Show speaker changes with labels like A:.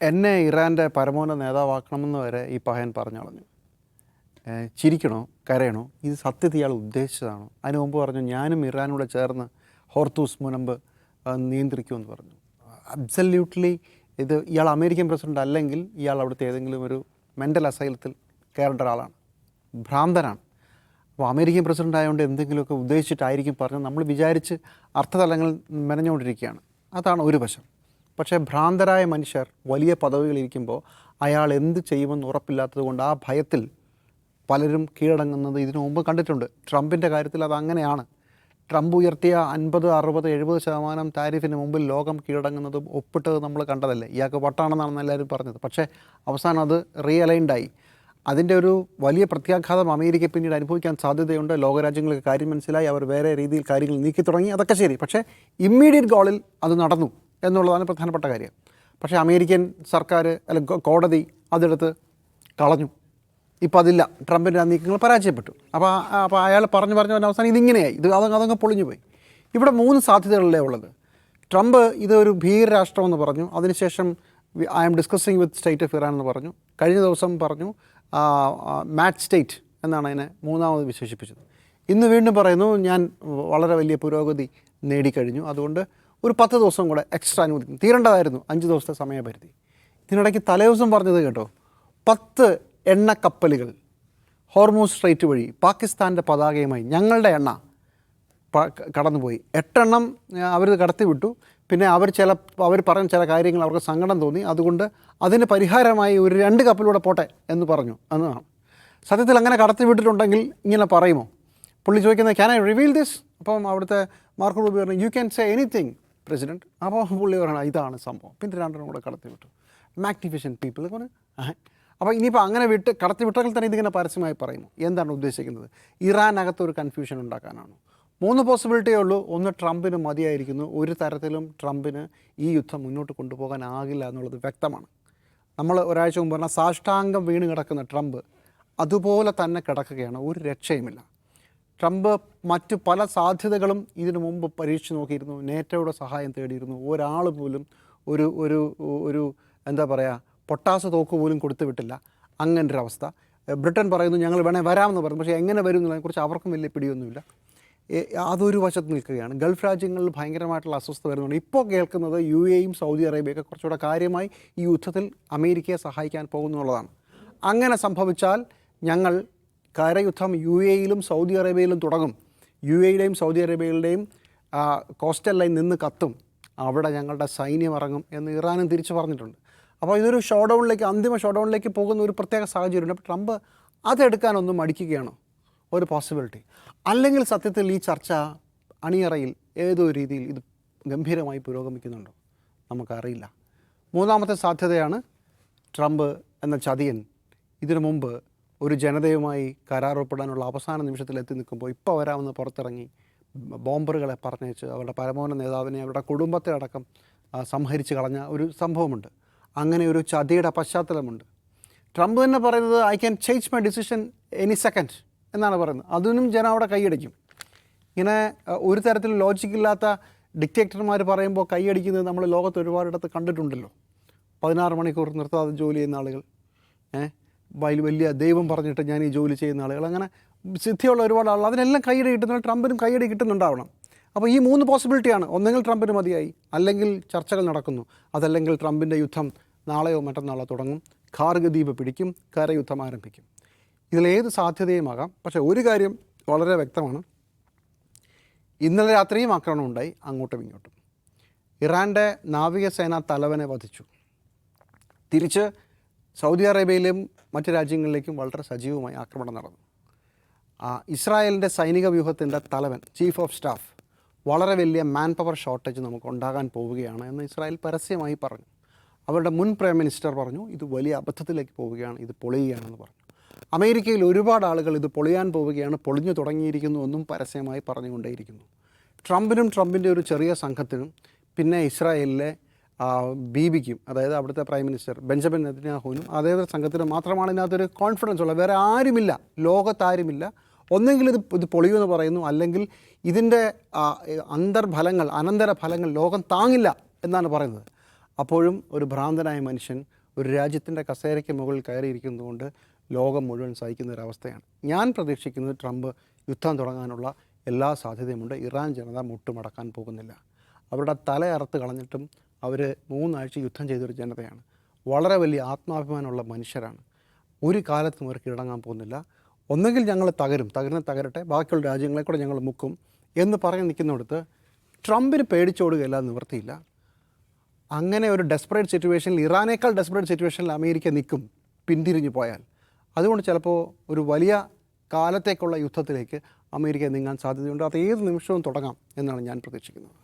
A: എന്നെ ഇറാൻ്റെ പരമോന്നത നേതാവാക്കണമെന്ന് വരെ ഈ പഹയൻ പറഞ്ഞു കളഞ്ഞു. ചിരിക്കണോ കരയണോ, ഇത് സത്യത്തിൽ ഇയാൾ ഉദ്ദേശിച്ചതാണോ? അതിന് മുമ്പ് പറഞ്ഞു ഞാനും ഇറാനൂടെ ചേർന്ന് ഹോർത്തൂസ് മുനമ്പ് നിയന്ത്രിക്കുമെന്ന് പറഞ്ഞു. അബ്സല്യൂട്ട്ലി ഇത് ഇയാൾ അമേരിക്കൻ പ്രസിഡൻ്റ് അല്ലെങ്കിൽ ഇയാൾ അവിടുത്തെ ഏതെങ്കിലും ഒരു മെൻ്റൽ അസൈലത്തിൽ കയറേണ്ട ഒരാളാണ്, ഭ്രാന്തനാണ്. അപ്പോൾ അമേരിക്കൻ പ്രസിഡൻ്റ് ആയതുകൊണ്ട് എന്തെങ്കിലുമൊക്കെ ഉദ്ദേശിച്ചിട്ടായിരിക്കും പറഞ്ഞത് നമ്മൾ വിചാരിച്ച് അർത്ഥതലങ്ങൾ മെനഞ്ഞുകൊണ്ടിരിക്കുകയാണ്. അതാണ് ഒരു വശം. പക്ഷേ ഭ്രാന്തരായ മനുഷ്യർ വലിയ പദവികളിരിക്കുമ്പോൾ അയാൾ എന്ത് ചെയ്യുമെന്ന് ഉറപ്പില്ലാത്തത് കൊണ്ട് ആ ഭയത്തിൽ പലരും കീഴടങ്ങുന്നത് ഇതിനു മുമ്പ് കണ്ടിട്ടുണ്ട്. ട്രംപിൻ്റെ കാര്യത്തിൽ അത് അങ്ങനെയാണ്. ട്രംപ് ഉയർത്തിയ 50, 60, 70% താരിഫിന് മുമ്പിൽ ലോകം കീഴടങ്ങുന്നതും ഒപ്പിട്ടത് നമ്മൾ കണ്ടതല്ലേ. ഇയാൾക്ക് വട്ടാണെന്നാണ് എല്ലാവരും പറഞ്ഞത്. പക്ഷേ അവസാനം അത് റീഅലൈൻഡായി. അതിൻ്റെ ഒരു വലിയ പ്രത്യാഘാതം അമേരിക്ക പിന്നീട് അനുഭവിക്കാൻ സാധ്യതയുണ്ട്. ലോകരാജ്യങ്ങൾക്ക് കാര്യം മനസ്സിലായി, അവർ വേറെ രീതിയിൽ കാര്യങ്ങൾ നീക്കി തുടങ്ങി. അതൊക്കെ ശരി. പക്ഷേ ഇമ്മീഡിയറ്റ് ഗോളിൽ അത് നടന്നു എന്നുള്ളതാണ് പ്രധാനപ്പെട്ട കാര്യം. പക്ഷേ അമേരിക്കൻ സർക്കാർ കോടതി അതെടുത്ത് കളഞ്ഞു. ഇപ്പോൾ അതില്ല, ട്രംപിൻ്റെ ആ നീക്കങ്ങൾ പരാജയപ്പെട്ടു. അപ്പോൾ അയാൾ പറഞ്ഞു അവസാനം ഇതിങ്ങനെയായി, അതങ്ങ് പൊളിഞ്ഞു പോയി. ഇവിടെ 3 സാധ്യതകളല്ലേ ഉള്ളത്. ട്രംപ് ഇതൊരു ഭീകരരാഷ്ട്രമെന്ന് പറഞ്ഞു, അതിനുശേഷം I am discussing with state of Iran എന്ന് പറഞ്ഞു. കഴിഞ്ഞ ദിവസം പറഞ്ഞു മാച്ച് സ്റ്റേറ്റ് എന്നാണ് അതിനെ മൂന്നാമത് വിശേഷിപ്പിച്ചത്. ഇന്ന് വീണ്ടും പറയുന്നു ഞാൻ വളരെ വലിയ പുരോഗതി നേടിക്കഴിഞ്ഞു, അതുകൊണ്ട് ഒരു 10 ദിവസം കൂടെ എക്സ്ട്രാ അനുവദിക്കും. തീരേണ്ടതായിരുന്നു 5 ദിവസത്തെ സമയപരിധി. ഇതിനിടയ്ക്ക് തലേദിവസം പറഞ്ഞത് കേട്ടോ, 10 എണ്ണക്കപ്പലുകൾ ഹോർമൂസ് സ്ട്രൈറ്റ് വഴി പാകിസ്ഥാൻ്റെ പതാകയുമായി ഞങ്ങളുടെ എണ്ണ കടന്നുപോയി. 8 എണ്ണം അവർ കടത്തിവിട്ടു. പിന്നെ അവർ പറഞ്ഞ ചില കാര്യങ്ങൾ അവർക്ക് സങ്കടം തോന്നി, അതുകൊണ്ട് അതിന് പരിഹാരമായി ഒരു 2 കപ്പലൂടെ പോട്ടെ എന്ന് പറഞ്ഞു എന്നതാണ്. സത്യത്തിൽ അങ്ങനെ കടത്തിവിട്ടിട്ടുണ്ടെങ്കിൽ ഇങ്ങനെ പറയുമോ? പുള്ളി ചോദിക്കുന്നത് ക്യാൻ ഐ റിവീൽ ദിസ്? അപ്പം അവിടുത്തെ മാർക്കോ റൂബിയോ പറഞ്ഞു you can say anything president. അപ്പോൾ പുള്ളി പറയണം ഇതാണ് സംഭവം. പിന്നെ 2 എണ്ണം കൂടെ കടത്തിവിട്ടു. മാഗ്നിഫിഷ്യൻ്റ് പീപ്പിൾ പറഞ്ഞു. അപ്പോൾ ഇനിയിപ്പോൾ അങ്ങനെ കടത്തി വിട്ടെങ്കിൽ തന്നെ ഇതിങ്ങനെ പരസ്യമായി പറയുന്നു. എന്താണ് ഉദ്ദേശിക്കുന്നത്? ഇറാനകത്തൊരു കൺഫ്യൂഷൻ ഉണ്ടാക്കാനാണ്. 3 പോസിബിലിറ്റിയേ ഉള്ളൂ. ഒന്ന്, ട്രംപിന് മതിയായിരിക്കുന്നു. ഒരു തരത്തിലും ട്രംപിന് ഈ യുദ്ധം മുന്നോട്ട് കൊണ്ടുപോകാനാകില്ല എന്നുള്ളത് വ്യക്തമാണ്. നമ്മൾ ഒരാഴ്ച മുമ്പ് പറഞ്ഞാൽ സാഷ്ടാംഗം വീണ് കിടക്കുന്ന ട്രംപ് അതുപോലെ തന്നെ കിടക്കുകയാണ്, ഒരു രക്ഷയുമില്ല. ട്രംപ് മറ്റു പല സാധ്യതകളും ഇതിനു മുമ്പ് പരീക്ഷിച്ച് നോക്കിയിരുന്നു. നേറ്റോയുടെ സഹായം തേടിയിരുന്നു. ഒരാൾ പോലും ഒരു എന്താ പറയുക പൊട്ടാസ് തോക്ക് പോലും കൊടുത്തു വിട്ടില്ല. അങ്ങനൊരവസ്ഥ. ബ്രിട്ടൻ പറയുന്നു ഞങ്ങൾ വേണേൽ വരാമെന്ന് പറഞ്ഞു. പക്ഷേ എങ്ങനെ വരും എന്നുള്ളതിനെക്കുറിച്ച് അവർക്കും വലിയ പിടിയൊന്നുമില്ല. അതൊരു വശത്ത് നിൽക്കുകയാണ്. ഗൾഫ് രാജ്യങ്ങളിൽ ഭയങ്കരമായിട്ടുള്ള അസ്വസ്ഥത വരുന്നുണ്ട്. ഇപ്പോൾ കേൾക്കുന്നത് UAEയും സൗദി അറേബ്യയൊക്കെ കുറച്ചുകൂടെ കാര്യമായി ഈ യുദ്ധത്തിൽ അമേരിക്കയെ സഹായിക്കാൻ പോകുന്നുള്ളതാണ്. അങ്ങനെ സംഭവിച്ചാൽ ഞങ്ങൾ കരയുദ്ധം UAEയിലും സൗദി അറേബ്യയിലും തുടങ്ങും. UAEയുടെയും സൗദി അറേബ്യയുടെയും കോസ്റ്റൽ ലൈൻ നിന്ന് കത്തും. അവിടെ ഞങ്ങളുടെ സൈന്യം ഇറങ്ങും എന്ന് ഇറാനും തിരിച്ചു പറഞ്ഞിട്ടുണ്ട്. അപ്പോൾ ഇതൊരു അന്തിമ ഷോഡൗണിലേക്ക് പോകുന്ന ഒരു പ്രത്യേക സാഹചര്യമുണ്ട്. അപ്പോൾ ട്രംപ് അതെടുക്കാനൊന്നും മടിക്കുകയാണോ? ഒരു പോസിബിലിറ്റി. അല്ലെങ്കിൽ സത്യത്തിൽ ഈ ചർച്ച അണിയറയിൽ ഏതോ രീതിയിൽ ഇത് ഗംഭീരമായി പുരോഗമിക്കുന്നുണ്ടോ? നമുക്കറിയില്ല. മൂന്നാമത്തെ സാധ്യതയാണ് ട്രംപ് എന്ന ചതിയൻ ഇതിനു മുമ്പ് ഒരു ജനതയുമായി കരാറൊപ്പിടാനുള്ള അവസാന നിമിഷത്തിൽ എത്തി നിൽക്കുമ്പോൾ ഇപ്പോൾ വരാമെന്ന് പുറത്തിറങ്ങി ബോംബറുകളെ പറഞ്ഞേച്ച് അവരുടെ പരമോന്നത നേതാവിനെ അവരുടെ കുടുംബത്തെ അടക്കം സംഹരിച്ച് കളഞ്ഞ ഒരു സംഭവമുണ്ട്. അങ്ങനെ ഒരു ചതിയുടെ പശ്ചാത്തലമുണ്ട്. ട്രംപ് തന്നെ പറയുന്നത് I can change my decision any second എന്നാണ് പറയുന്നത്. അതിനും ജനം അവിടെ കൈയടിക്കും. ഇങ്ങനെ ഒരു തരത്തിൽ ലോജിക്കില്ലാത്ത ഡിക്റ്റേറ്റർമാർ പറയുമ്പോൾ കൈയടിക്കുന്നത് നമ്മൾ ലോകത്ത് ഒരുപാടിടത്ത് കണ്ടിട്ടുണ്ടല്ലോ. 16 മണിക്കൂർ നിർത്താതെ ജോലി ചെയ്യുന്ന ആളുകൾ, വലിയ ദൈവം പറഞ്ഞിട്ട് ഞാൻ ഈ ജോലി ചെയ്യുന്ന ആളുകൾ, അങ്ങനെ സിദ്ധിയുള്ള ഒരുപാട് ആളുകൾ, അതിനെല്ലാം കൈയടി കിട്ടുന്നത് ട്രംപിനും കൈയടി കിട്ടുന്നുണ്ടാവണം. അപ്പോൾ ഈ 3 പോസിബിലിറ്റിയാണ്. ഒന്നെങ്കിൽ ട്രംപിന് മതിയായി, അല്ലെങ്കിൽ ചർച്ചകൾ നടക്കുന്നു, അതല്ലെങ്കിൽ ട്രംപിൻ്റെ യുദ്ധം നാളെയോ മറ്റന്നാളോ തുടങ്ങും, ഖാർഗ് ദ്വീപ് പിടിക്കും, കരയുദ്ധം ആരംഭിക്കും. ഇതിലേത് സാധ്യതയുമാകാം. പക്ഷേ ഒരു കാര്യം വളരെ വ്യക്തമാണ്, ഇന്നലെ രാത്രിയും ആക്രമണം ഉണ്ടായി അങ്ങോട്ടും ഇങ്ങോട്ടും. ഇറാൻ്റെ നാവികസേനാ തലവനെ വധിച്ചു. തിരിച്ച് സൗദി അറേബ്യയിലും മറ്റ് രാജ്യങ്ങളിലേക്കും വളരെ സജീവമായി ആക്രമണം നടന്നു. ഇസ്രായേലിൻ്റെ സൈനിക വ്യൂഹത്തിൻ്റെ തലവൻ, ചീഫ് ഓഫ് സ്റ്റാഫ്, വളരെ വലിയ മാൻ പവർ ഷോർട്ടേജ് നമുക്ക് ഉണ്ടാകാൻ പോവുകയാണ് എന്ന് ഇസ്രായേൽ പരസ്യമായി പറഞ്ഞു. അവരുടെ മുൻ പ്രൈം മിനിസ്റ്റർ പറഞ്ഞു ഇത് വലിയ അബദ്ധത്തിലേക്ക് പോവുകയാണ്, ഇത് പൊളിയുകയാണെന്ന് പറഞ്ഞു. അമേരിക്കയിൽ ഒരുപാട് ആളുകൾ ഇത് പൊളിയാൻ പോവുകയാണ്, പൊളിഞ്ഞു തുടങ്ങിയിരിക്കുന്നു എന്നും പരസ്യമായി പറഞ്ഞുകൊണ്ടേയിരിക്കുന്നു. ട്രംപിൻ്റെ ഒരു ചെറിയ സംഘത്തിനും പിന്നെ ഇസ്രായേലിലെ ബീബിക്കും, അതായത് അവിടുത്തെ പ്രൈം മിനിസ്റ്റർ ബെഞ്ചമിൻ നെതന്യാഹുവിനും അതേപോലെ സംഘത്തിന് മാത്രമാണ് ഇതിനകത്തൊരു കോൺഫിഡൻസ് ഉള്ളത്. വേറെ ആരുമില്ല, ലോകത്താരുമില്ല. ഒന്നെങ്കിൽ ഇത് പൊളിയുമെന്ന് പറയുന്നു, അല്ലെങ്കിൽ ഇതിൻ്റെ അനന്തരഫലങ്ങൾ ലോകം താങ്ങില്ല എന്നാണ് പറയുന്നത്. അപ്പോഴും ഒരു ഭ്രാന്തനായ മനുഷ്യൻ ഒരു രാജ്യത്തിൻ്റെ കസേരയ്ക്ക് മുകളിൽ കയറിയിരിക്കുന്നതുകൊണ്ട് ലോകം മുഴുവൻ സഹിക്കുന്ന ഒരവസ്ഥയാണ്. ഞാൻ പ്രതീക്ഷിക്കുന്നത് ട്രംപ് യുദ്ധം തുടങ്ങാനുള്ള എല്ലാ സാധ്യതയുമുണ്ട്. ഇറാൻ ജനത മുട്ടുമടക്കാൻ പോകുന്നില്ല. അവരുടെ തല അറുത്ത് കളഞ്ഞിട്ടും അവർ 3 ആഴ്ച യുദ്ധം ചെയ്തൊരു ജനതയാണ്. വളരെ വലിയ ആത്മാഭിമാനമുള്ള മനുഷ്യരാണ്. ഒരു കാലത്തും അവർ കീഴടങ്ങാൻ പോകുന്നില്ല. ഒന്നെങ്കിൽ ഞങ്ങൾ തകരട്ടെ, ബാക്കിയുള്ള രാജ്യങ്ങളെ കൂടെ ഞങ്ങൾ മുക്കും എന്ന് പറഞ്ഞ് നിൽക്കുന്നിടത്ത് ട്രംപിന് പേടിച്ചോടുകയല്ല, നിവൃത്തിയില്ല. അങ്ങനെ ഒരു ഡെസ്പറേറ്റ് സിറ്റുവേഷനിൽ, ഇറാനേക്കാൾ ഡെസ്പറേറ്റ് സിറ്റുവേഷനിൽ അമേരിക്ക നിൽക്കും പിന്തിരിഞ്ഞു പോയാൽ. അതുകൊണ്ട് ചിലപ്പോൾ ഒരു വലിയ കാലത്തേക്കുള്ള യുദ്ധത്തിലേക്ക് അമേരിക്ക നീങ്ങാൻ സാധ്യതയുണ്ട്. അത് ഏത് നിമിഷവും തുടങ്ങാം എന്നാണ് ഞാൻ പ്രതീക്ഷിക്കുന്നത്.